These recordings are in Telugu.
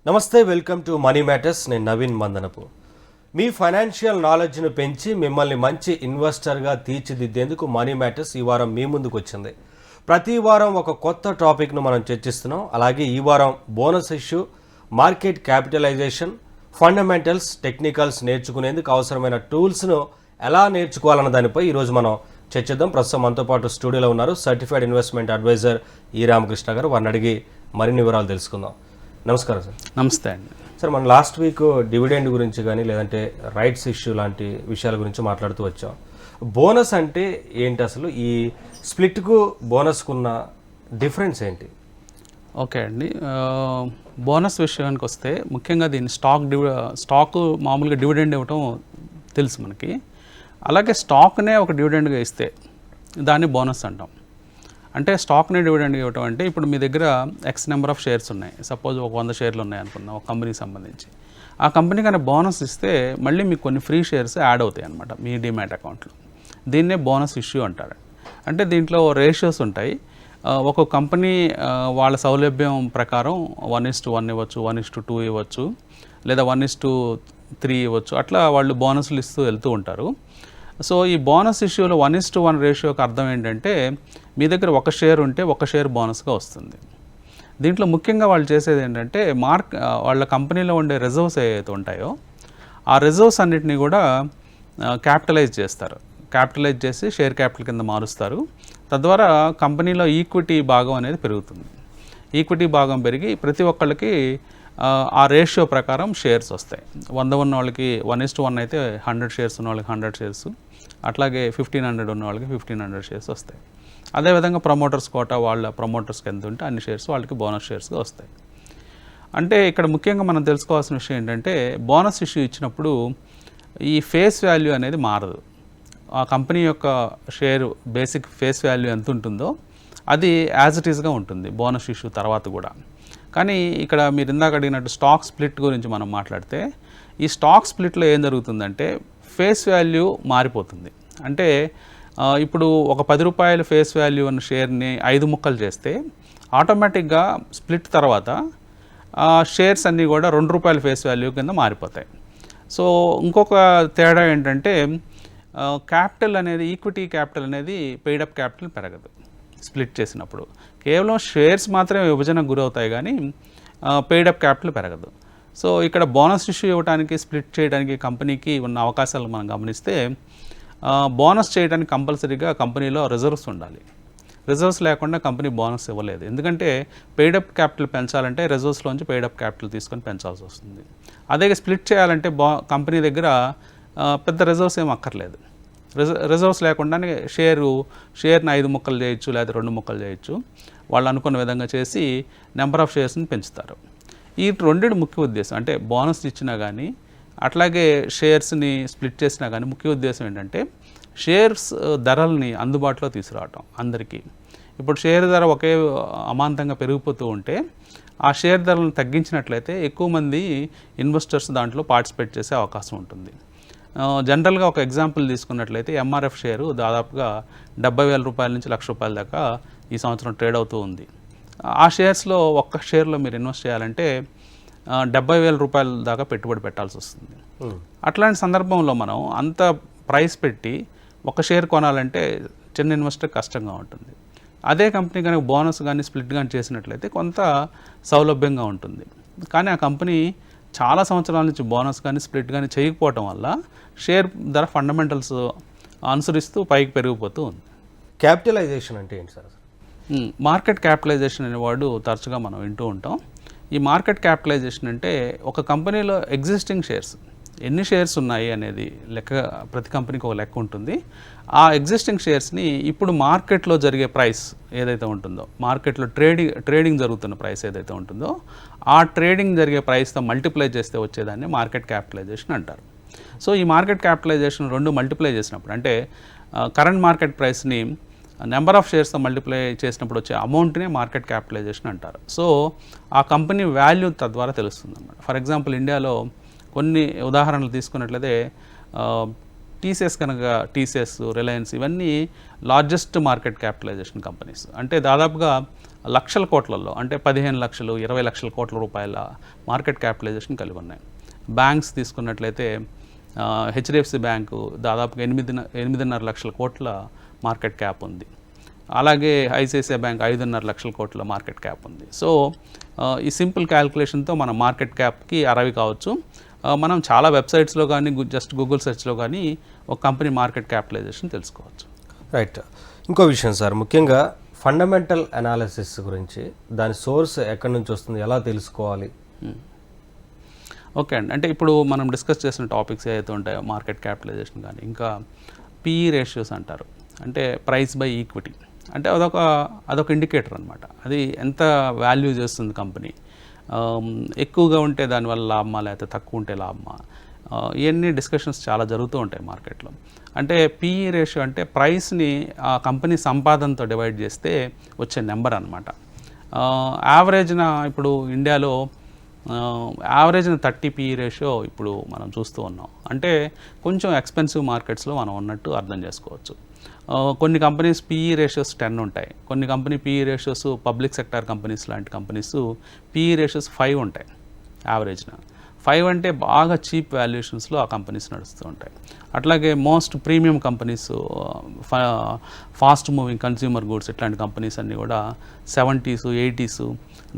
నమస్తే, వెల్కమ్ టు మనీ మ్యాటర్స్. నేను నవీన్ మందనపు. మీ ఫైనాన్షియల్ నాలెడ్జ్ను పెంచి మిమ్మల్ని మంచి ఇన్వెస్టర్గా తీర్చిదిద్దేందుకు మనీ మ్యాటర్స్ ఈ వారం మీ ముందుకు వచ్చింది. ప్రతి వారం ఒక కొత్త టాపిక్ను మనం చర్చిస్తున్నాం. అలాగే ఈ వారం bonus issue, market capitalization, fundamentals, technicals నేర్చుకునేందుకు అవసరమైన టూల్స్ను ఎలా నేర్చుకోవాలన్న దానిపై ఈరోజు మనం చర్చిద్దాం. ప్రస్తుతం మనతో పాటు స్టూడియోలో ఉన్నారు సర్టిఫైడ్ ఇన్వెస్ట్మెంట్ అడ్వైజర్ ఈ రామకృష్ణ గారు. వారిని అడిగి మరిన్ని వివరాలు తెలుసుకుందాం. నమస్కారం సార్. నమస్తే అండి. సార్, మనం లాస్ట్ వీక్ డివిడెండ్ గురించి కానీ లేదంటే రైట్స్ ఇష్యూ లాంటి విషయాల గురించి మాట్లాడుతూ వచ్చాం. బోనస్ అంటే ఏంటి, అసలు ఈ స్ప్లిట్కు బోనస్కు ఉన్న డిఫరెన్స్ ఏంటి? ఓకే అండి, బోనస్ విషయానికి వస్తే ముఖ్యంగా దీన్ని స్టాక్ మామూలుగా డివిడెండ్ ఇవ్వటం తెలుసు మనకి. అలాగే స్టాక్నే ఒక డివిడెండ్గా ఇస్తే దాన్ని బోనస్ అంటాం. అంటే స్టాక్ని డివిడెండ్ ఇవ్వటం అంటే ఇప్పుడు మీ దగ్గర ఎక్స్ నెంబర్ ఆఫ్ షేర్స్ ఉన్నాయి, సపోజ్ ఒక 100 షేర్లు ఉన్నాయి అనుకుందాం ఒక కంపెనీకి సంబంధించి. ఆ కంపెనీ కానీ బోనస్ ఇస్తే మళ్ళీ మీకు కొన్ని ఫ్రీ షేర్స్ యాడ్ అవుతాయి అనమాట మీ డిమాట్ అకౌంట్లో. దీన్నే బోనస్ ఇష్యూ అంటారు. అంటే దీంట్లో రేషియోస్ ఉంటాయి. ఒక్కొక్క కంపెనీ వాళ్ళ సౌలభ్యం ప్రకారం 1:1 ఇవ్వచ్చు, 1:2 ఇవ్వచ్చు, లేదా 1:3 ఇవ్వచ్చు. అట్లా వాళ్ళు బోనస్లు ఇస్తూ వెళ్తూ ఉంటారు. సో ఈ బోనస్ ఇష్యూలో 1:1 రేషియోకి అర్థం ఏంటంటే మీ దగ్గర ఒక షేర్ ఉంటే ఒక షేర్ బోనస్గా వస్తుంది. దీంట్లో ముఖ్యంగా వాళ్ళు చేసేది ఏంటంటే వాళ్ళ కంపెనీలో ఉండే రిజర్వ్స్ ఏవైతే ఉంటాయో ఆ రిజర్వ్స్ అన్నిటినీ కూడా క్యాపిటలైజ్ చేస్తారు. క్యాపిటలైజ్ చేసి షేర్ క్యాపిటల్ కింద మారుస్తారు. తద్వారా కంపెనీలో ఈక్విటీ భాగం అనేది పెరుగుతుంది. ఈక్విటీ భాగం పెరిగి ప్రతి ఒక్కళ్ళకి ఆ రేషియో ప్రకారం షేర్స్ వస్తాయి. 100 ఉన్న వాళ్ళకి 1:1 అయితే 100 షేర్స్ ఉన్న వాళ్ళకి 100 షేర్స్, అట్లాగే 1500 ఉన్న వాళ్ళకి 1500 షేర్స్ వస్తాయి. అదేవిధంగా ప్రమోటర్స్ కోటా వాళ్ళ ప్రమోటర్స్కి ఎంత ఉంటే అన్ని షేర్స్ వాళ్ళకి బోనస్ షేర్స్గా వస్తాయి. అంటే ఇక్కడ ముఖ్యంగా మనం తెలుసుకోవాల్సిన విషయం ఏంటంటే బోనస్ ఇష్యూ ఇచ్చినప్పుడు ఈ ఫేస్ వాల్యూ అనేది మారదు. ఆ కంపెనీ యొక్క షేరు బేసిక్ ఫేస్ వాల్యూ ఎంత ఉంటుందో అది యాజ్ ఇట్ ఈస్గా ఉంటుంది బోనస్ ఇష్యూ తర్వాత కూడా. కానీ ఇక్కడ మీరు ఇందాక అడిగినట్టు స్టాక్ స్ప్లిట్ గురించి మనం మాట్లాడితే ఈ స్టాక్ స్ప్లిట్లో ఏం జరుగుతుందంటే ఫేస్ వాల్యూ మారిపోతుంది. అంటే ఇప్పుడు ఒక 10 రూపాయల ఫేస్ వాల్యూ ఉన్న షేర్ని 5 ముక్కలు చేస్తే ఆటోమేటిక్గా స్ప్లిట్ తర్వాత షేర్స్ అన్నీ కూడా 2 రూపాయల ఫేస్ వాల్యూ కింద మారిపోతాయి. సో ఇంకొక తేడా ఏంటంటే క్యాపిటల్ అనేది ఈక్విటీ క్యాపిటల్ అనేది పెయిడప్ క్యాపిటల్ పెరగదు స్ప్లిట్ చేసినప్పుడు. కేవలం షేర్స్ మాత్రమే విభజనకు గురవుతాయి కానీ పెయిడప్ క్యాపిటల్ పెరగదు. సో ఇక్కడ బోనస్ ఇష్యూ ఇవ్వడానికి స్ప్లిట్ చేయడానికి కంపెనీకి ఉన్న అవకాశాలు మనం గమనిస్తే బోనస్ చేయడానికి కంపల్సరీగా కంపెనీలో రిజర్వ్స్ ఉండాలి. రిజర్వ్స్ లేకుండా కంపెనీ బోనస్ ఇవ్వలేదు. ఎందుకంటే పెయిడప్ క్యాపిటల్ పెంచాలంటే రిజర్వ్స్లోంచి పెయిడప్ క్యాపిటల్ తీసుకొని పెంచాల్సి వస్తుంది. అదే స్ప్లిట్ చేయాలంటే కంపెనీ దగ్గర పెద్ద రిజర్వ్స్ ఏం అక్కర్లేదు. రిజర్వ్స్ లేకుండానే షేర్ని 5 ముక్కలు చేయొచ్చు, లేదా 2 ముక్కలు చేయొచ్చు. వాళ్ళు అనుకున్న విధంగా చేసి నెంబర్ ఆఫ్ షేర్స్ని పెంచుతారు. ఈ రెండింటి ముఖ్య ఉద్దేశం అంటే బోనస్ ఇచ్చినా కానీ అట్లాగే షేర్స్ని స్ప్లిట్ చేసినా కానీ ముఖ్య ఉద్దేశం ఏంటంటే షేర్స్ ధరల్ని అందుబాటులో తీసుకురావటం అందరికీ. ఇప్పుడు షేర్ ధర ఒకే అమాంతంగా పెరిగిపోతూ ఉంటే ఆ షేర్ ధరలను తగ్గించినట్లయితే ఎక్కువ మంది ఇన్వెస్టర్స్ దాంట్లో పార్టిసిపేట్ చేసే అవకాశం ఉంటుంది. జనరల్గా ఒక ఎగ్జాంపుల్ తీసుకున్నట్లయితే ఎంఆర్ఎఫ్ షేరు దాదాపుగా 70,000 రూపాయల నుంచి ₹1,00,000 దాకా ఈ సంవత్సరం ట్రేడ్ అవుతూ ఉంది. ఆ షేర్స్లో ఒక్క షేర్లో మీరు ఇన్వెస్ట్ చేయాలంటే 70,000 రూపాయల దాకా పెట్టుబడి పెట్టాల్సి వస్తుంది. అట్లాంటి సందర్భంలో మనం అంత ప్రైస్ పెట్టి ఒక షేర్ కొనాలంటే చిన్న ఇన్వెస్టర్ కష్టంగా ఉంటుంది. అదే కంపెనీ కనుక బోనస్ కానీ స్ప్లిట్ కానీ చేసినట్లయితే కొంత సౌలభ్యంగా ఉంటుంది. కానీ ఆ కంపెనీ చాలా సంవత్సరాల నుంచి బోనస్ కానీ స్ప్లిట్ కానీ చేయకపోవటం వల్ల షేర్ ధర ఫండమెంటల్స్ అనుసరిస్తూ పైకి పెరిగిపోతూ ఉంది. క్యాపిటలైజేషన్ అంటే ఏంటి సార్? మార్కెట్ క్యాపిటలైజేషన్ అనేవాడు తరచుగా మనం వింటూ ఉంటాం. ఈ మార్కెట్ క్యాపిటలైజేషన్ అంటే ఒక కంపెనీలో ఎగ్జిస్టింగ్ షేర్స్ ఎన్ని షేర్స్ ఉన్నాయి అనేది లెక్క, ప్రతి కంపెనీకి ఒక లెక్క ఉంటుంది. ఆ ఎగ్జిస్టింగ్ షేర్స్ని ఇప్పుడు మార్కెట్లో జరిగే ప్రైస్ ఏదైతే ఉంటుందో, మార్కెట్లో ట్రేడింగ్ జరుగుతున్న ప్రైస్ ఏదైతే ఉంటుందో ఆ ట్రేడింగ్ జరిగే ప్రైస్తో మల్టిప్లై చేస్తే వచ్చేదాన్ని మార్కెట్ క్యాపిటలైజేషన్ అంటారు. సో ఈ మార్కెట్ క్యాపిటలైజేషన్ 2 మల్టిప్లై చేసినప్పుడు అంటే కరెంట్ మార్కెట్ ప్రైస్ని నెంబర్ ఆఫ్ షేర్స్తో మల్టిప్లై చేసినప్పుడు వచ్చే అమౌంట్నే మార్కెట్ క్యాపిటలైజేషన్ అంటారు. సో ఆ కంపెనీ వాల్యూ తద్వారా తెలుస్తుంది అన్నమాట. ఫర్ ఎగ్జాంపుల్ ఇండియాలో కొన్ని ఉదాహరణలు తీసుకున్నట్లయితే టీసీఎస్ కనుక టీసీఎస్, రిలయన్స్ ఇవన్నీ లార్జెస్ట్ మార్కెట్ క్యాపిటలైజేషన్ కంపెనీస్. అంటే దాదాపుగా లక్షల కోట్లలో, అంటే 15 లక్షలు 20 లక్షల కోట్ల రూపాయల మార్కెట్ క్యాపిటలైజేషన్ కలిగి ఉన్నాయి. బ్యాంక్స్ తీసుకున్నట్లయితే హెచ్డిఎఫ్సి బ్యాంకు దాదాపుగా 8.5 లక్షల కోట్ల మార్కెట్ క్యాప్ ఉంది. అలాగే ఐసిఐసిఐ బ్యాంక్ 5.5 లక్షల కోట్ల మార్కెట్ క్యాప్ ఉంది. సో ఈ సింపుల్ క్యాల్కులేషన్తో మన మార్కెట్ క్యాప్కి 60 కావచ్చు. మనం చాలా వెబ్సైట్స్లో కానీ జస్ట్ గూగుల్ సెర్చ్లో కానీ ఒక కంపెనీ మార్కెట్ క్యాపిటలైజేషన్ తెలుసుకోవచ్చు. రైట్. ఇంకో విషయం సార్, ముఖ్యంగా ఫండమెంటల్ అనాలిసిస్ గురించి, దాని సోర్స్ ఎక్కడి నుంచి వస్తుంది, ఎలా తెలుసుకోవాలి? ఓకే అండి. అంటే ఇప్పుడు మనం డిస్కస్ చేసిన టాపిక్స్ ఏవైతే ఉంటాయో మార్కెట్ క్యాపిటలైజేషన్ కానీ, ఇంకా పిఈ రేషియోస్ అంటారు, అంటే ప్రైస్ బై ఈక్విటీ. అంటే అదొక ఇండికేటర్ అనమాట. అది ఎంత వాల్యూ చేస్తుంది కంపెనీ, ఎక్కువగా ఉంటే దానివల్ల లాభమా లేకపోతే తక్కువ ఉంటే లాభమా, ఇవన్నీ డిస్కషన్స్ చాలా జరుగుతూ ఉంటాయి మార్కెట్లో. అంటే పిఈ రేషియో అంటే ప్రైస్ని ఆ కంపెనీ సంపాదనతో డివైడ్ చేస్తే వచ్చే నెంబర్ అనమాట. యావరేజ్న ఇప్పుడు ఇండియాలో యావరేజ్న 30 పిఈ రేషియో ఇప్పుడు మనం చూస్తూ ఉన్నాం. అంటే కొంచెం ఎక్స్పెన్సివ్ మార్కెట్స్లో మనం ఉన్నట్టు అర్థం చేసుకోవచ్చు. కొన్ని కంపెనీస్ పిఈ రేషియోస్ 10 ఉంటాయి. కొన్ని company PE ratios public sector companies లాంటి కంపెనీస్ పిఈ రేషియోస్ 5 ఉంటాయి యావరేజ్న. 5 అంటే బాగా చీప్ వాల్యుయేషన్స్లో ఆ కంపెనీస్ నడుస్తూ ఉంటాయి. అట్లాగే most premium companies, fast moving consumer goods ఇట్లాంటి కంపెనీస్ అన్నీ కూడా 70s, 80s,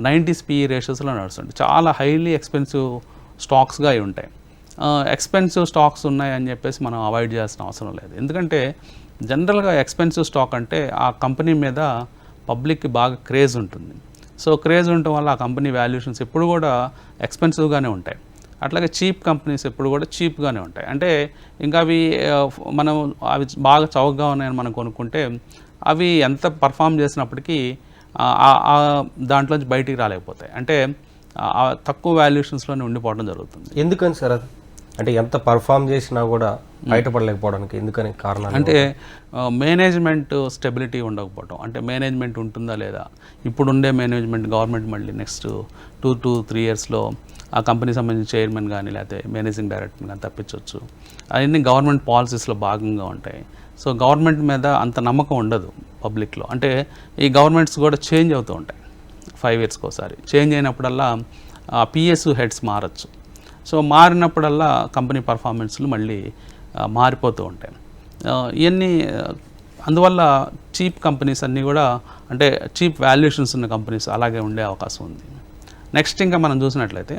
90s పిఈ రేషియోస్లో నడుస్తుంటాయి. చాలా హైలీ ఎక్స్పెన్సివ్ స్టాక్స్గా అవి ఉంటాయి. ఎక్స్పెన్సివ్ స్టాక్స్ ఉన్నాయని చెప్పేసి మనం అవాయిడ్ చేయాల్సిన అవసరం లేదు. ఎందుకంటే జనరల్గా ఎక్స్పెన్సివ్ స్టాక్ అంటే ఆ కంపెనీ మీద పబ్లిక్కి బాగా క్రేజ్ ఉంటుంది. సో క్రేజ్ ఉండటం వల్ల ఆ కంపెనీ వాల్యుయేషన్స్ ఎప్పుడు కూడా ఎక్స్పెన్సివ్గానే ఉంటాయి. అట్లాగే చీప్ కంపెనీస్ ఎప్పుడు కూడా చీప్గానే ఉంటాయి. అంటే ఇంకా అవి అవి బాగా చౌకగా ఉన్నాయని మనం కొనుక్కుంటే అవి ఎంత పర్ఫామ్ చేసినప్పటికీ దాంట్లోంచి బయటికి రాలేకపోతాయి. అంటే తక్కువ వాల్యుయేషన్స్లోనే ఉండిపోవడం జరుగుతుంది. ఎందుకని సార్ అది? అంటే ఎంత పర్ఫామ్ చేసినా కూడా బయటపడలేకపోవడానికి ఎందుకని కారణం? అంటే మేనేజ్మెంట్ స్టెబిలిటీ ఉండకపోవడం. అంటే మేనేజ్మెంట్ ఉంటుందా లేదా, ఇప్పుడు ఉండే మేనేజ్మెంట్ గవర్నమెంట్ మళ్ళీ నెక్స్ట్ 2 to 3 ఇయర్స్లో ఆ కంపెనీ సంబంధించిన చైర్మన్ కానీ లేకపోతే మేనేజింగ్ డైరెక్టర్ కానీ తప్పించవచ్చు. అవన్నీ గవర్నమెంట్ పాలసీస్లో భాగంగా ఉంటాయి. సో గవర్నమెంట్ మీద అంత నమ్మకం ఉండదు పబ్లిక్లో. అంటే ఈ గవర్నమెంట్స్ కూడా చేంజ్ అవుతూ ఉంటాయి 5 ఇయర్స్కి ఒకసారి. చేంజ్ అయినప్పుడల్లా పిఎస్ హెడ్స్ మారచ్చు. సో మారినప్పుడల్లా కంపెనీ పర్ఫార్మెన్స్లు మళ్ళీ మారిపోతూ ఉంటాయి. ఇవన్నీ అందువల్ల చీప్ కంపెనీస్ అన్నీ కూడా, అంటే చీప్ వాల్యుయేషన్స్ ఉన్న కంపెనీస్ అలాగే ఉండే అవకాశం ఉంది. నెక్స్ట్ ఇంకా మనం చూసినట్లయితే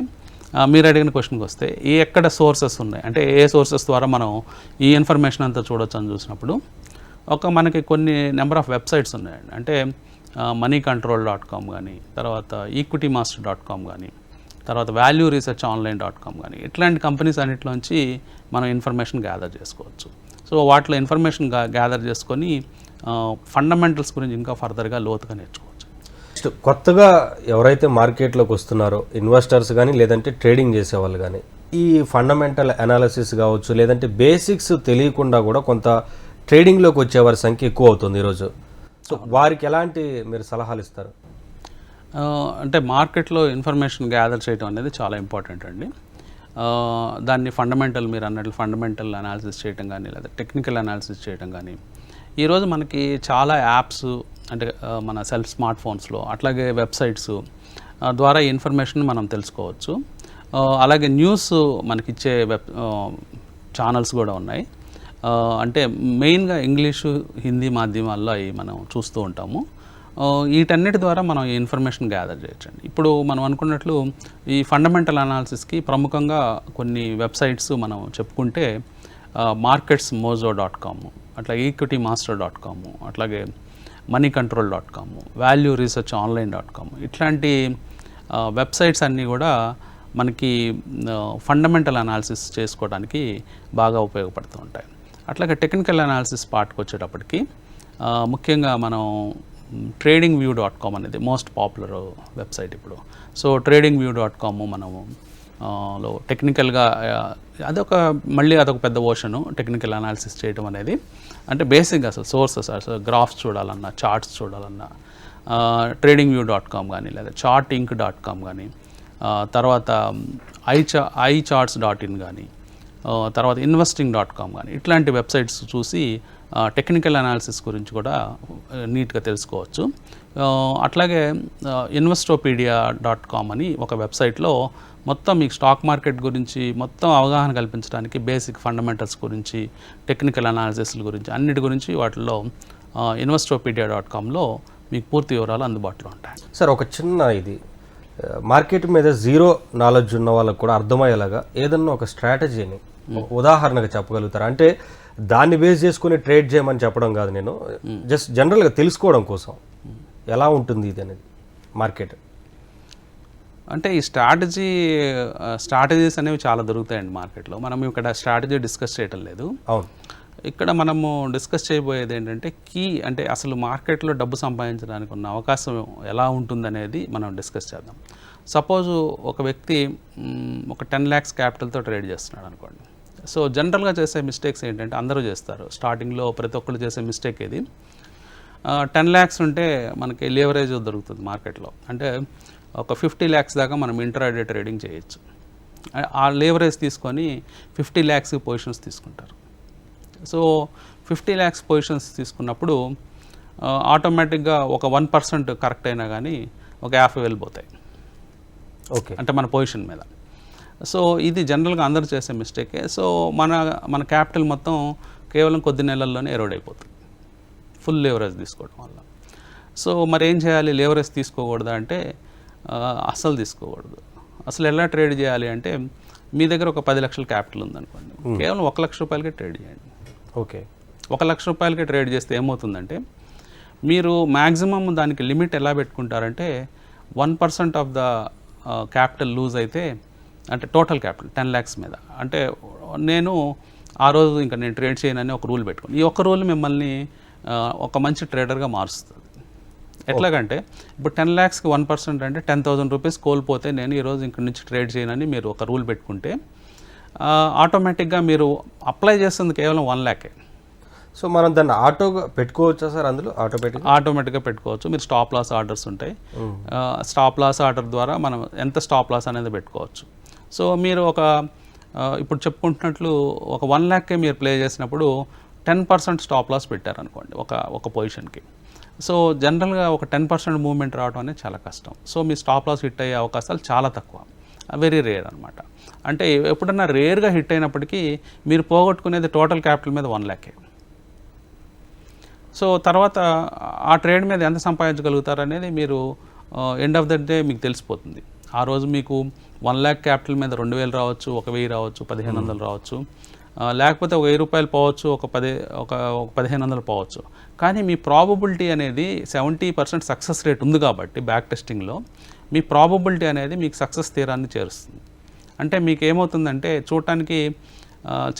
మీరు అడిగిన క్వశ్చన్కి వస్తే ఎక్కడ సోర్సెస్ ఉన్నాయి, అంటే ఏ సోర్సెస్ ద్వారా మనం ఈ ఇన్ఫర్మేషన్ అంతా చూడొచ్చు అని చూసినప్పుడు మనకి కొన్ని నెంబర్ ఆఫ్ వెబ్సైట్స్ ఉన్నాయండి. అంటే moneycontrol.com కానీ, తర్వాత equitymaster.com కానీ, తర్వాత valueresearchonline.com కానీ, ఇట్లాంటి కంపెనీస్ అన్నింటిలోంచి మనం ఇన్ఫర్మేషన్ గ్యాదర్ చేసుకోవచ్చు. సో వాటిలో ఇన్ఫర్మేషన్ గ్యాదర్ చేసుకొని ఫండమెంటల్స్ గురించి ఇంకా ఫర్దర్గా లోతుగా నేర్చుకోవచ్చు. కొత్తగా ఎవరైతే మార్కెట్లోకి వస్తున్నారో ఇన్వెస్టర్స్ కానీ లేదంటే ట్రేడింగ్ చేసేవాళ్ళు కానీ, ఈ ఫండమెంటల్ అనాలిసిస్ కావచ్చు లేదంటే బేసిక్స్ తెలియకుండా కూడా కొంత ట్రేడింగ్లోకి వచ్చేవారి సంఖ్య ఎక్కువ అవుతుంది ఈరోజు. సో వారికి ఎలాంటి మీరు సలహాలు ఇస్తారు? అంటే మార్కెట్లో ఇన్ఫర్మేషన్ గ్యాదర్ చేయడం అనేది చాలా ఇంపార్టెంట్ అండి. దాన్ని మీరు అన్నట్లు ఫండమెంటల్ అనాలిసిస్ చేయడం కానీ లేదా టెక్నికల్ అనాలిసిస్ చేయడం కానీ, ఈరోజు మనకి చాలా యాప్స్, అంటే మన స్మార్ట్ ఫోన్స్లో అట్లాగే వెబ్సైట్స్ ద్వారా ఇన్ఫర్మేషన్ మనం తెలుసుకోవచ్చు. అలాగే న్యూస్ మనకిచ్చే ఛానల్స్ కూడా ఉన్నాయి. అంటే మెయిన్గా ఇంగ్లీషు, హిందీ మాధ్యమాల్లో అవి మనం చూస్తూ ఉంటాము. వీటన్నిటి ద్వారా మనం ఈ ఇన్ఫర్మేషన్ గ్యాదర్ చేయొచ్చండి. ఇప్పుడు మనం అనుకున్నట్లు ఈ ఫండమెంటల్ అనాలిసిస్కి ప్రముఖంగా కొన్ని వెబ్సైట్స్ మనం చెప్పుకుంటే marketsmojo.com, అట్లాగే equitymaster.com, అట్లాగే moneycontrol.com, valueresearchonline.com, ఇట్లాంటి వెబ్సైట్స్ అన్నీ కూడా మనకి ఫండమెంటల్ అనాలిసిస్ చేసుకోవడానికి బాగా ఉపయోగపడుతూ ఉంటాయి. అట్లాగే టెక్నికల్ అనాలిసిస్ పార్ట్కి వచ్చేటప్పటికి ముఖ్యంగా మనం tradingview.com అనేది మోస్ట్ పాపులర్ వెబ్సైట్ ఇప్పుడు. సో tradingview.com మనము లో టెక్నికల్గా అదొక పెద్ద ఓషను టెక్నికల్ అనాలిసిస్ చేయడం అనేది. అంటే బేసిక్గా అసలు సోర్సెస్, అసలు గ్రాఫ్స్ చూడాలన్నా, చార్ట్స్ చూడాలన్నా tradingview.com కానీ లేదా chartinc.com కానీ, తర్వాత iCharts.in కానీ, తర్వాత investing.com కానీ ఇట్లాంటి వెబ్సైట్స్ చూసి టెక్నికల్ అనాలిసిస్ గురించి కూడా నీట్గా తెలుసుకోవచ్చు. అట్లాగే investopedia.com అని ఒక వెబ్సైట్లో మొత్తం మీకు స్టాక్ మార్కెట్ గురించి మొత్తం అవగాహన కల్పించడానికి బేసిక్ ఫండమెంటల్స్ గురించి, టెక్నికల్ అనాలిసిస్ల గురించి, అన్నిటి గురించి వాటిల్లో investopedia.comలో మీకు పూర్తి వివరాలు అందుబాటులో ఉంటాయి. సార్, ఒక చిన్న ఇది మార్కెట్ మీద జీరో నాలెడ్జ్ ఉన్న వాళ్ళకు కూడా అర్థమయ్యేలాగా ఏదన్నా ఒక స్ట్రాటజీని ఉదాహరణగా చెప్పగలుగుతారా? అంటే దాన్ని బేస్ చేసుకుని ట్రేడ్ చేయమని చెప్పడం కాదు, నేను జస్ట్ జనరల్గా తెలుసుకోవడం కోసం ఎలా ఉంటుంది ఇది అనేది మార్కెట్. అంటే ఈ స్ట్రాటజీస్ అనేవి చాలా దొరుకుతాయండి మార్కెట్లో. మనం ఇక్కడ స్ట్రాటజీ డిస్కస్ చేయటం లేదు. అవును, ఇక్కడ మనము డిస్కస్ చేయబోయేది ఏంటంటే అంటే అసలు మార్కెట్లో డబ్బు సంపాదించడానికి ఉన్న అవకాశం ఎలా ఉంటుందనేది మనం డిస్కస్ చేద్దాం. సపోజు ఒక వ్యక్తి ఒక 10 lakhs క్యాపిటల్తో ట్రేడ్ చేస్తున్నాడు అనుకోండి. సో జనరల్గా చేసే మిస్టేక్స్ ఏంటంటే అందరూ చేస్తారు. స్టార్టింగ్లో ప్రతి ఒక్కరు చేసే మిస్టేక్ ఇది. 10 lakhs ఉంటే మనకి లీవరేజ్ దొరుకుతుంది మార్కెట్లో. అంటే ఒక 50 lakhs దాకా మనం ఇంట్రాడే ట్రేడింగ్ చేయొచ్చు. ఆ లీవరేజ్ తీసుకొని 50 lakhs పొజిషన్స్ తీసుకుంటారు. సో 50 lakhs పొజిషన్స్ తీసుకున్నప్పుడు ఆటోమేటిక్గా ఒక 1% కరెక్ట్ అయినా కానీ ఒక 50,000 పోతాయి. ఓకే, అంటే మన పొజిషన్ మీద. సో ఇది జనరల్గా అందరూ చేసే మిస్టేకే. సో మన క్యాపిటల్ మొత్తం కేవలం కొద్ది నెలల్లోనే ఎరోడ్ అయిపోతుంది ఫుల్ లీవరేజ్ తీసుకోవడం వల్ల. సో మరి ఏం చేయాలి? లీవరేజ్ తీసుకోకూడదా అంటే అస్సలు తీసుకోకూడదు. అసలు ఎలా ట్రేడ్ చేయాలి అంటే మీ దగ్గర ఒక 10 లక్షల క్యాపిటల్ ఉందనుకోండి, కేవలం 1 లక్ష రూపాయలకే ట్రేడ్ చేయండి. ఓకే, 1 లక్ష రూపాయలకే ట్రేడ్ చేస్తే ఏమవుతుందంటే మీరు మ్యాక్సిమం దానికి లిమిట్ ఎలా పెట్టుకుంటారంటే 1% ఆఫ్ ద క్యాపిటల్ లూజ్ అయితే, అంటే టోటల్ క్యాపిటల్ 10 lakhs మీద, అంటే నేను ఆ రోజు ఇంకా నేను ట్రేడ్ చేయనని ఒక రూల్ పెట్టుకుని, ఈ ఒక్క రూల్ మిమ్మల్ని ఒక మంచి ట్రేడర్గా మారుస్తుంది. ఎట్లాగంటే ఇప్పుడు 10 lakhsకి 1% అంటే 10,000 రూపీస్ కోల్పోతే నేను ఈరోజు ఇంక నుంచి ట్రేడ్ చేయనని మీరు ఒక రూల్ పెట్టుకుంటే ఆటోమేటిక్గా మీరు అప్లై చేస్తుంది కేవలం 1 lakh. సో మనం దాన్ని ఆటోగా పెట్టుకోవచ్చా సార్? అందులో ఆటోమేటిక్గా పెట్టుకోవచ్చు. మీరు స్టాప్ లాస్ ఆర్డర్స్ ఉంటాయి. స్టాప్ లాస్ ఆర్డర్ ద్వారా మనం ఎంత స్టాప్ లాస్ అనేది పెట్టుకోవచ్చు. సో మీరు ఇప్పుడు చెప్పుకుంటున్నట్లు ఒక 1 lakh మీరు ప్లే చేసినప్పుడు 10% స్టాప్ లాస్ పెట్టారనుకోండి ఒక పొజిషన్కి. సో జనరల్గా ఒక 10% మూవ్మెంట్ రావడం అనేది చాలా కష్టం. సో మీ స్టాప్ లాస్ హిట్ అయ్యే అవకాశాలు చాలా తక్కువ, వెరీ రేర్ అనమాట. అంటే ఎప్పుడన్నా రేర్గా హిట్ అయినప్పటికీ మీరు పోగొట్టుకునేది టోటల్ క్యాపిటల్ మీద 1 lakh. సో తర్వాత ఆ ట్రేడ్ మీద ఎంత సంపాదించగలుగుతారు అనేది మీరు ఎండ్ ఆఫ్ ద డే మీకు తెలిసిపోతుంది. ఆ రోజు మీకు 1 lakh క్యాపిటల్ మీద 2,000 రావచ్చు, 1,000 రావచ్చు, 1,500 రావచ్చు, లేకపోతే ఒక 1,000 రూపాయలు పోవచ్చు, ఒక 1,500 పోవచ్చు. కానీ మీ ప్రాబబిలిటీ అనేది 70% సక్సెస్ రేట్ ఉంది కాబట్టి బ్యాక్ టెస్టింగ్లో మీ ప్రాబబిలిటీ అనేది మీకు సక్సెస్ తీరాన్ని చేరుస్తుంది. అంటే మీకు ఏమవుతుందంటే చూడటానికి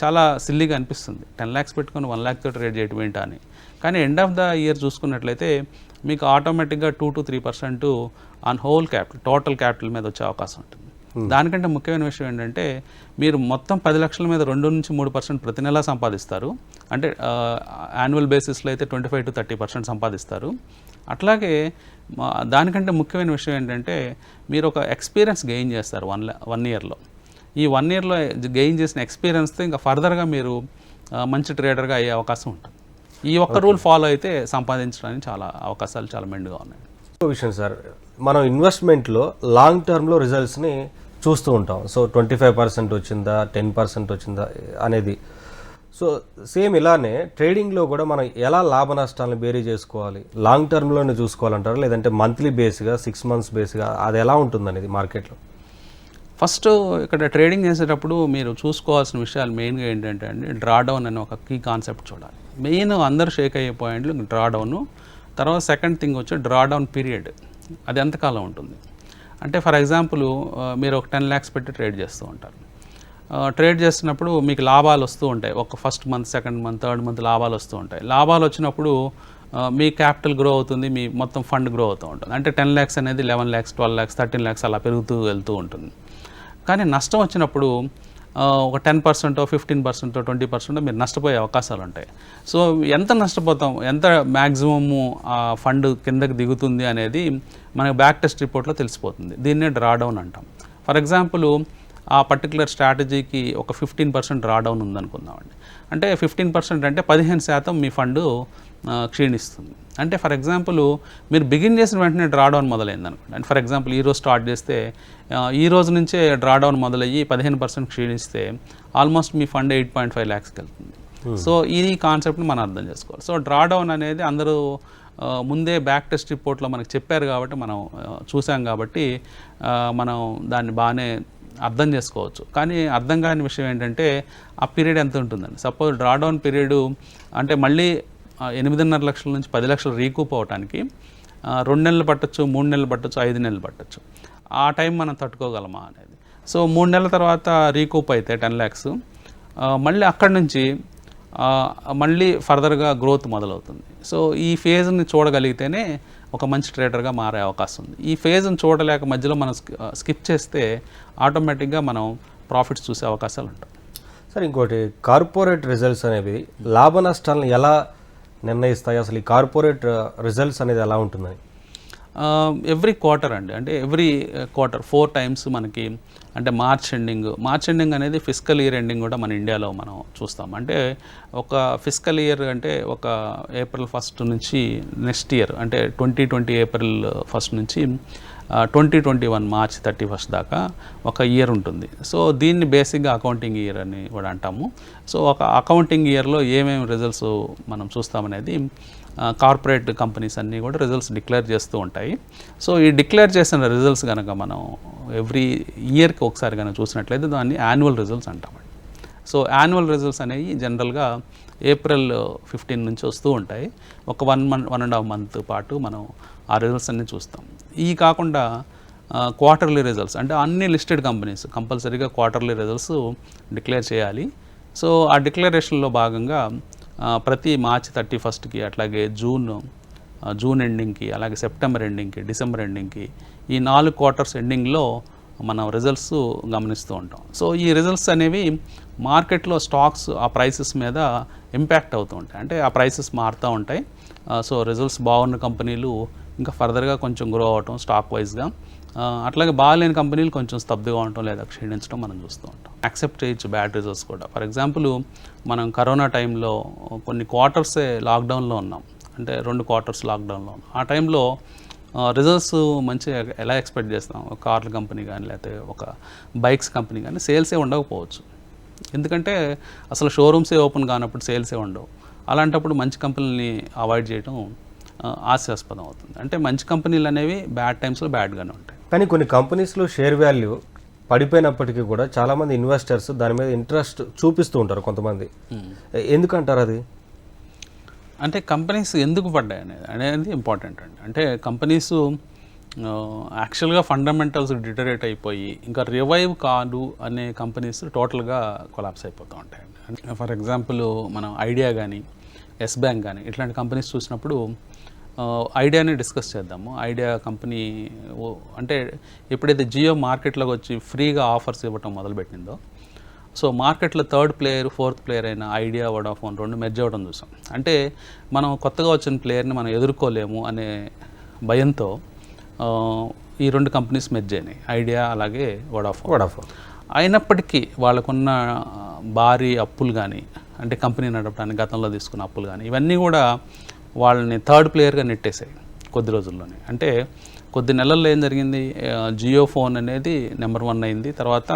చాలా సిల్లీగా అనిపిస్తుంది, 10 lakhs పెట్టుకొని 1 lakhతో ట్రేడ్ చేయడం ఏంటా అని. కానీ ఎండ్ ఆఫ్ ద ఇయర్ చూసుకున్నట్లయితే మీకు ఆటోమేటిక్గా 2 to 3% on whole capital, total capital మీద వచ్చే అవకాశం ఉంటుంది. దానికంటే ముఖ్యమైన విషయం ఏంటంటే మీరు మొత్తం 10 లక్షల మీద 2 నుంచి 3% ప్రతి నెల సంపాదిస్తారు. అంటే యాన్యువల్ బేసిస్లో అయితే 25 to 30% సంపాదిస్తారు. అట్లాగే దానికంటే ముఖ్యమైన విషయం ఏంటంటే మీరు ఒక ఎక్స్పీరియన్స్ గెయిన్ చేస్తారు 1 yearలో. ఈ 1 yearలో గెయిన్ చేసిన ఎక్స్పీరియన్స్తో ఇంకా ఫర్దర్గా మీరు మంచి ట్రేడర్గా అయ్యే అవకాశం ఉంటుంది. ఈ ఒక్క రూల్ ఫాలో అయితే సంపాదించడానికి అవకాశాలు చాలా మెండుగా ఉన్నాయి. విషయం సార్, మనం ఇన్వెస్ట్మెంట్లో లాంగ్ టర్మ్లో రిజల్ట్స్ని చూస్తూ ఉంటాం. సో 25% వచ్చిందా, 10% వచ్చిందా అనేది. సో సేమ్ ఇలానే ట్రేడింగ్లో కూడా మనం ఎలా లాభ నష్టాలను బేరీ చేసుకోవాలి? లాంగ్ టర్మ్లోనే చూసుకోవాలంటారా, లేదంటే మంత్లీ బేస్గా, 6 months బేస్గా, అది ఎలా ఉంటుంది అనేది మార్కెట్లో? ఫస్ట్ ఇక్కడ ట్రేడింగ్ చేసేటప్పుడు మీరు చూసుకోవాల్సిన విషయాలు మెయిన్గా ఏంటంటే అండి, డ్రాడౌన్ అనే ఒక కీ కాన్సెప్ట్ చూడాలి. మెయిన్ అందరూ షేక్ అయ్యే పాయింట్లు డ్రాడౌను. తర్వాత సెకండ్ థింగ్ వచ్చి డ్రాడౌన్ పీరియడ్, అది ఎంతకాలం ఉంటుంది. అంటే ఫర్ ఎగ్జాంపుల్ మీరు ఒక 10 lakhs పెట్టి ట్రేడ్ చేస్తూ ఉంటారు. ట్రేడ్ చేస్తున్నప్పుడు మీకు లాభాలు వస్తూ ఉంటాయి. ఒక first month, second month, third month లాభాలు వస్తూ ఉంటాయి. లాభాలు వచ్చినప్పుడు మీ క్యాపిటల్ గ్రో అవుతుంది, మీ మొత్తం ఫండ్ గ్రో అవుతూ ఉంటుంది. అంటే 10 lakhs అనేది 11 lakhs, 12 lakhs, 13 lakhs అలా పెరుగుతూ వెళ్తూ ఉంటుంది. కానీ నష్టం వచ్చినప్పుడు ఒక 10%, 15%, 20% మీరు నష్టపోయే అవకాశాలు ఉంటాయి. సో ఎంత నష్టపోతాం, ఎంత మ్యాక్సిమము ఫండ్ కిందకి దిగుతుంది అనేది మనకి బ్యాక్ టెస్ట్ రిపోర్ట్లో తెలిసిపోతుంది. దీన్నే డ్రాడౌన్ అంటాం. ఫర్ ఎగ్జాంపుల్ ఆ పర్టికులర్ స్ట్రాటజీకి ఒక 15% డ్రాడౌన్ ఉందనుకుందామండి. అంటే 15% అంటే 15% మీ ఫండు క్షీణిస్తుంది. అంటే ఫర్ ఎగ్జాంపుల్ మీరు బిగిన్ చేసిన వెంటనే డ్రాడౌన్ మొదలైంది అనుకోండి. అంటే ఫర్ ఎగ్జాంపుల్ ఈరోజు స్టార్ట్ చేస్తే ఈ రోజు నుంచే డ్రాడౌన్ మొదలయ్యి 15% క్షీణిస్తే ఆల్మోస్ట్ మీ ఫండ్ 8.5 lakhsకి వెళ్తుంది. సో ఈ కాన్సెప్ట్ని మనం అర్థం చేసుకోవాలి. సో డ్రాడౌన్ అనేది అందరూ ముందే బ్యాక్ టెస్ట్ రిపోర్ట్లో మనకు చెప్పారు కాబట్టి మనం చూసాం కాబట్టి మనం దాన్ని బాగానే అర్థం చేసుకోవచ్చు. కానీ అర్థం కాని విషయం ఏంటంటే ఆ పీరియడ్ ఎంత ఉంటుందండి. సపోజ్ డ్రాడౌన్ పీరియడ్ అంటే మళ్ళీ 8.5 లక్షల నుంచి 10 లక్షలు రీకూప్ అవడానికి 2 నెలలు పట్టచ్చు, 3 నెలలు పట్టచ్చు, 5 నెలలు పట్టచ్చు. ఆ టైం మనం తట్టుకోగలమా అనేది. సో 3 నెలల తర్వాత రీకూప్ అయితే 10 lakhs మళ్ళీ అక్కడి నుంచి మళ్ళీ ఫర్దర్గా గ్రోత్ మొదలవుతుంది. సో ఈ ఫేజ్ని చూడగలిగితేనే ఒక మంచి ట్రేడర్గా మారే అవకాశం ఉంది. ఈ ఫేజ్ని చూడలేక మధ్యలో మనం స్కిప్ చేస్తే ఆటోమేటిక్గా మనం ప్రాఫిట్స్ చూసే అవకాశాలు ఉంటాయి. సార్ ఇంకోటి, కార్పొరేట్ రిజల్ట్స్ అనేవి లాభ నష్టాలను ఎలా నిర్ణయిస్తాయి? అసలు ఈ కార్పొరేట్ రిజల్ట్స్ అనేది ఎలా ఉంటుందని? ఎవ్రీ క్వార్టర్ అండి, అంటే ఎవ్రీ క్వార్టర్ 4 times మనకి, అంటే మార్చ్ ఎండింగ్ అనేది ఫిస్కల్ ఇయర్ ఎండింగ్ కూడా మన ఇండియాలో మనం చూస్తాం. అంటే ఒక ఫిస్కల్ ఇయర్ అంటే ఒక April 1st నుంచి నెక్స్ట్ ఇయర్ అంటే 2020 April 1st నుంచి 2021 March 31st దాకా ఒక ఇయర్ ఉంటుంది. సో దీన్ని బేసిక్గా అకౌంటింగ్ ఇయర్ అని కూడా అంటాము. సో ఒక అకౌంటింగ్ ఇయర్లో ఏమేమి రిజల్ట్స్ మనం చూస్తామనేది కార్పొరేట్ కంపెనీస్ అన్నీ కూడా రిజల్ట్స్ డిక్లేర్ చేస్తూ ఉంటాయి. సో ఈ డిక్లేర్ చేసిన రిజల్ట్స్ కనుక మనం ఎవ్రీ ఇయర్కి ఒకసారి కనుక చూసినట్లయితే దాన్ని యాన్యువల్ రిజల్ట్స్ అంటామండి. సో యాన్యువల్ రిజల్ట్స్ అనేవి జనరల్గా April 15 నుంచి వస్తూ ఉంటాయి. ఒక 1.5 month పాటు మనం ఆ రిజల్ట్స్ అన్నీ చూస్తాం. ఈ కాకుండా క్వార్టర్లీ రిజల్ట్స్ అంటే అన్ని లిస్టెడ్ కంపెనీస్ కంపల్సరీగా క్వార్టర్లీ రిజల్ట్స్ డిక్లేర్ చేయాలి. సో ఆ డిక్లరేషన్లో భాగంగా ప్రతి March 31st అట్లాగే జూన్ ఎండింగ్కి, అలాగే సెప్టెంబర్ ఎండింగ్కి, డిసెంబర్ ఎండింగ్కి, ఈ 4 quarters ఎండింగ్లో మనం రిజల్ట్స్ గమనిస్తూ ఉంటాం. సో ఈ రిజల్ట్స్ అనేవి మార్కెట్లో స్టాక్స్ ఆ ప్రైసెస్ మీద ఇంపాక్ట్ అవుతూ ఉంటాయి. అంటే ఆ ప్రైసెస్ మారుతూ ఉంటాయి. సో రిజల్ట్స్ బాగున్న కంపెనీలు ఇంకా ఫర్దర్గా కొంచెం గ్రో అవటం స్టాక్ వైజ్గా, అట్లాగే బాగాలేని కంపెనీలు కొంచెం స్తబ్దుగా ఉండటం లేదా క్షీణించడం మనం చూస్తూ ఉంటాం. యాక్సెప్ట్ చేయొచ్చు బ్యాడ్ రిజల్ట్స్ కూడా. ఫర్ ఎగ్జాంపుల్ మనం కరోనా టైంలో కొన్ని క్వార్టర్సే లాక్డౌన్లో ఉన్నాం, అంటే 2 quarters లాక్డౌన్లో ఉన్నాం. ఆ టైంలో రిజల్ట్స్ మంచిగా ఎలా ఎక్స్పెక్ట్ చేస్తాం? ఒక కార్ల కంపెనీ కానీ లేకపోతే ఒక బైక్స్ కంపెనీ కానీ సేల్సే ఉండకపోవచ్చు. ఎందుకంటే అసలు షోరూమ్సే ఓపెన్ కానప్పుడు సేల్సే ఉండవు. అలాంటప్పుడు మంచి కంపెనీని అవాయిడ్ చేయడం హాస్యాస్పదం అవుతుంది. అంటే మంచి కంపెనీలు అనేవి బ్యాడ్ టైమ్స్లో బ్యాడ్గానే ఉంటాయి. కానీ కొన్ని కంపెనీస్లో షేర్ వాల్యూ పడిపోయినప్పటికీ కూడా చాలామంది ఇన్వెస్టర్స్ దాని మీద ఇంట్రెస్ట్ చూపిస్తూ ఉంటారు కొంతమంది. ఎందుకంటారు అది? అంటే కంపెనీస్ ఎందుకు పడ్డాయి అనేది ఇంపార్టెంట్ అండి. అంటే కంపెనీస్ యాక్చువల్గా ఫండమెంటల్స్ డిటరేట్ అయిపోయి ఇంకా రివైవ్ కాదు అనే కంపెనీస్ టోటల్గా కొలాప్స్ అయిపోతూ ఉంటాయండి. ఫర్ ఎగ్జాంపుల్ మనం ఐడియా కానీ ఎస్ బ్యాంక్ కానీ ఇట్లాంటి కంపెనీస్ చూసినప్పుడు ఐడియాని డిస్కస్ చేద్దాము. ఐడియా కంపెనీ అంటే ఎప్పుడైతే జియో మార్కెట్లోకి వచ్చి ఫ్రీగా ఆఫర్స్ ఇవ్వటం మొదలుపెట్టిందో, సో మార్కెట్లో 3rd player 4th player అయిన ఐడియా, వోడాఫోన్ 2 మెర్జ్ అవ్వడం చూసాం. అంటే మనం కొత్తగా వచ్చిన ప్లేయర్ని మనం ఎదుర్కోలేము అనే భయంతో ఈ 2 కంపెనీస్ మెర్జ్ అయినాయి, ఐడియా అలాగే వోడాఫోన్. అయినప్పటికీ వాళ్ళకున్న భారీ అప్పులు కానీ, అంటే కంపెనీ నడపడానికి గతంలో తీసుకున్న అప్పులు కానీ, ఇవన్నీ కూడా వాళ్ళని 3rd playerగా నెట్టేసాయి కొద్ది రోజుల్లోనే. అంటే కొద్ది నెలల్లో ఏం జరిగింది, జియో ఫోన్ అనేది నెంబర్ 1 అయింది, తర్వాత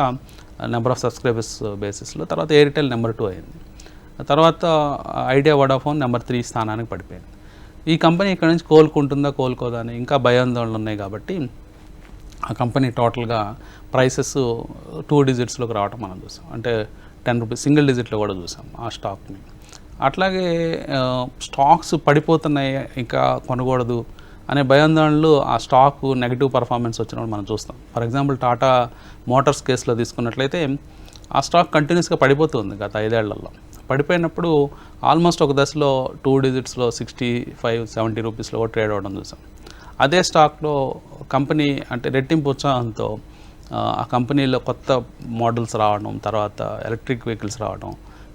నెంబర్ ఆఫ్ సబ్స్క్రైబర్స్ బేసిస్లో, తర్వాత ఎయిర్టెల్ నెంబర్ 2 అయింది, తర్వాత ఐడియా, వోడాఫోన్ నెంబర్ 3 స్థానానికి పడిపోయింది. ఈ కంపెనీ ఇక్కడ నుంచి కోలుకుంటుందా కోలుకోదా అని ఇంకా భయాందోళనలు ఉన్నాయి. కాబట్టి ఆ కంపెనీ టోటల్గా ప్రైసెస్ 2 digitsలోకి రావడం మనం చూసాం. అంటే 10 rupees సింగిల్ డిజిట్లో కూడా చూసాం ఆ స్టాక్ని. అట్లాగే స్టాక్స్ పడిపోతున్నాయి ఇంకా కొనకూడదు అనే భయాందోళనలు ఆ స్టాక్ నెగిటివ్ పర్ఫార్మెన్స్ వచ్చినప్పుడు మనం చూస్తాం. ఫర్ ఎగ్జాంపుల్ టాటా మోటార్స్ కేసులో తీసుకున్నట్లయితే ఆ స్టాక్ కంటిన్యూస్గా పడిపోతుంది గత 5 ఏళ్లలో. పడిపోయినప్పుడు ఆల్మోస్ట్ ఒక దశలో 2 digitsలో 65-70 రూపీస్లో ట్రేడ్ అవ్వడం చూసాం. అదే స్టాక్లో కంపెనీ అంటే రెట్టింపు ఉత్సాహంతో ఆ కంపెనీలో కొత్త మోడల్స్ రావడం, తర్వాత ఎలక్ట్రిక్ వెహికల్స్ రావడం,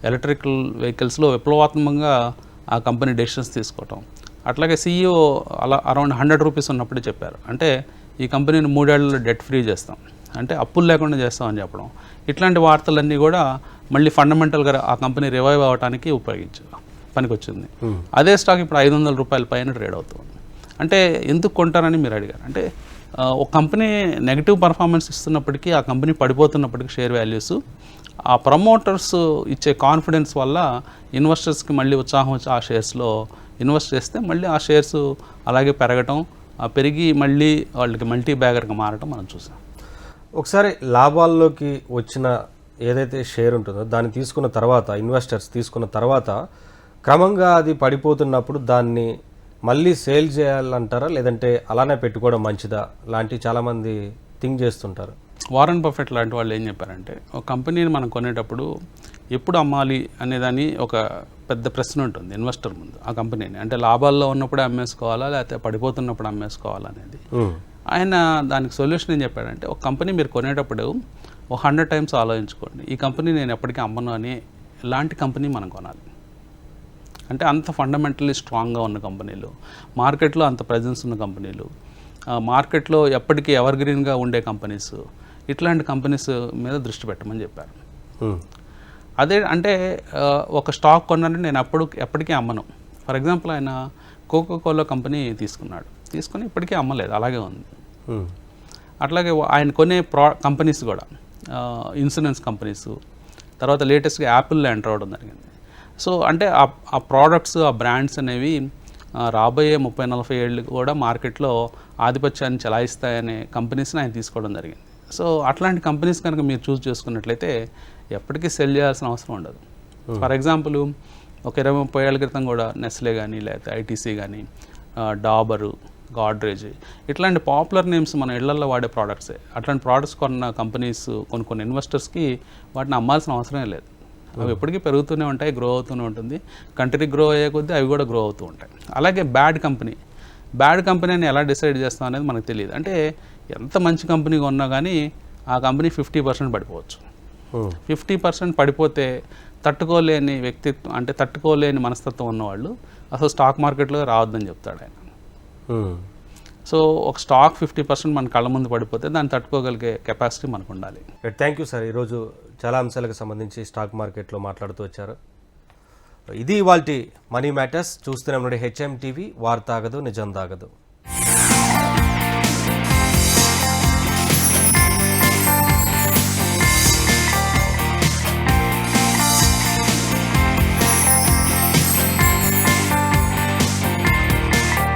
ఎలక్ట్రికల్ వెహికల్స్లో విప్లవాత్మకంగా ఆ కంపెనీ డెసిషన్స్ తీసుకోవటం. అట్లాగే CEO అలా అరౌండ్ 100 రూపీస్ ఉన్నప్పుడే చెప్పారు, అంటే ఈ కంపెనీని 3 ఏళ్లలో డెట్ ఫ్రీ చేస్తాం, అంటే అప్పులు లేకుండా చేస్తామని చెప్పడం, ఇట్లాంటి వార్తలన్నీ కూడా మళ్ళీ ఫండమెంటల్గా ఆ కంపెనీ రివైవ్ అవ్వడానికి పనికొచ్చింది. అదే స్టాక్ ఇప్పుడు 500 రూపాయల పైన ట్రేడ్ అవుతుంది. అంటే ఎందుకు కొంటారని మీరు అడిగారు. అంటే ఒక కంపెనీ నెగిటివ్ పర్ఫార్మెన్స్ ఇస్తున్నప్పటికీ, ఆ కంపెనీ పడిపోతున్నప్పటికీ షేర్ వాల్యూస్, ఆ ప్రమోటర్స్ ఇచ్చే కాన్ఫిడెన్స్ వల్ల ఇన్వెస్టర్స్కి మళ్ళీ ఉత్సాహం వచ్చి ఆ షేర్స్లో ఇన్వెస్ట్ చేస్తే మళ్ళీ ఆ షేర్స్ అలాగే పెరగటం, పెరిగి మళ్ళీ వాళ్ళకి మల్టీ బ్యాగర్గా మారటం మనం చూసాం. ఒకసారి లాభాల్లోకి వచ్చిన ఏదైతే షేర్ ఉంటుందో దాన్ని తీసుకున్న తర్వాత, ఇన్వెస్టర్స్ తీసుకున్న తర్వాత క్రమంగా అది పడిపోతున్నప్పుడు దాన్ని మళ్ళీ సేల్ చేయాలంటారా, లేదంటే అలానే పెట్టుకోవడం మంచిదా లాంటివి చాలామంది థింక్ చేస్తుంటారు. వారన్ బఫెట్ లాంటి వాళ్ళు ఏం చెప్పారంటే, ఒక కంపెనీని మనం కొనేటప్పుడు ఎప్పుడు అమ్మాలి అనేదాన్ని ఒక పెద్ద ప్రశ్న ఉంటుంది ఇన్వెస్టర్ ముందు ఆ కంపెనీని. అంటే లాభాల్లో ఉన్నప్పుడే అమ్మేసుకోవాలా, లేకపోతే పడిపోతున్నప్పుడు అమ్మేసుకోవాలా అనేది. ఆయన దానికి సొల్యూషన్ ఏం చెప్పాడంటే, ఒక కంపెనీ మీరు కొనేటప్పుడు 100 టైమ్స్ ఆలోచించుకోండి, ఈ కంపెనీ నేను ఎప్పటికీ అమ్మను అని ఇలాంటి కంపెనీ మనం కొనాలి. అంటే అంత ఫండమెంటల్లీ స్ట్రాంగ్గా ఉన్న కంపెనీలు, మార్కెట్లో అంత ప్రెజెన్స్ ఉన్న కంపెనీలు, మార్కెట్లో ఎప్పటికీ ఎవర్ గ్రీన్గా ఉండే కంపెనీస్, ఇట్లాంటి కంపెనీస్ మీద దృష్టి పెట్టమని చెప్పారు. అదే అంటే ఒక స్టాక్ కొన్నానంటే నేను ఎప్పటికీ అమ్మను. ఫర్ ఎగ్జాంపుల్ ఆయన కోకోకోలా కంపెనీ తీసుకుని ఇప్పటికీ అమ్మలేదు, అలాగే ఉంది. అట్లాగే ఆయన కొనే కంపెనీస్ కూడా ఇన్సూరెన్స్ కంపెనీస్, తర్వాత లేటెస్ట్గా యాపిల్లో ఎంటర్ అవ్వడం జరిగింది. సో అంటే ఆ ప్రోడక్ట్స్, ఆ బ్రాండ్స్ అనేవి రాబోయే 30-40 ఏళ్ళు కూడా మార్కెట్లో ఆధిపత్యాన్ని చెలాయిస్తాయనే కంపెనీస్ని ఆయన తీసుకోవడం జరిగింది. సో అట్లాంటి కంపెనీస్ కనుక మీరు చూస్ చేసుకున్నట్లయితే ఎప్పటికీ సెల్ చేయాల్సిన అవసరం ఉండదు. ఫర్ ఎగ్జాంపుల్ ఒక 20-30 ఏళ్ళ క్రితం కూడా నెస్లే కానీ, లేకపోతే ఐటీసీ కానీ, డాబరు, గాడ్రేజ్, ఇట్లాంటి పాపులర్ నేమ్స్ మన ఇళ్లల్లో వాడే ప్రోడక్ట్సే. అట్లాంటి ప్రోడక్ట్స్ కొన్న కంపెనీస్ కొన్ని ఇన్వెస్టర్స్కి వాటిని అమ్మాల్సిన అవసరమే లేదు. అవి ఎప్పటికీ పెరుగుతూనే ఉంటాయి, గ్రో అవుతూనే ఉంటుంది. కంట్రీ గ్రో అయ్యే కొద్దీ అవి కూడా గ్రో అవుతూ ఉంటాయి. అలాగే బ్యాడ్ కంపెనీని ఎలా డిసైడ్ చేస్తాం అనేది మనకు తెలియదు. అంటే ఎంత మంచి కంపెనీ కొన్నా కానీ ఆ కంపెనీ 50% పడిపోవచ్చు. 50% పడిపోతే తట్టుకోలేని వ్యక్తిత్వం, అంటే తట్టుకోలేని మనస్తత్వం ఉన్నవాళ్ళు అసలు స్టాక్ మార్కెట్లో రావద్దని చెప్తాడు ఆయన. సో ఒక స్టాక్ 50% మన కళ్ళ ముందు పడిపోతే దాన్ని తట్టుకోగలిగే కెపాసిటీ మనకు ఉండాలి. Thank you sir. ఈరోజు చాలా అంశాలకు సంబంధించి స్టాక్ మార్కెట్లో మాట్లాడుతూ వచ్చారు. ఇది ఇవాల్టి మనీ మ్యాటర్స్. చూస్తూనే ఉండండి HM టీవీ. వార్త ఆగదు, నిజం దాగదు.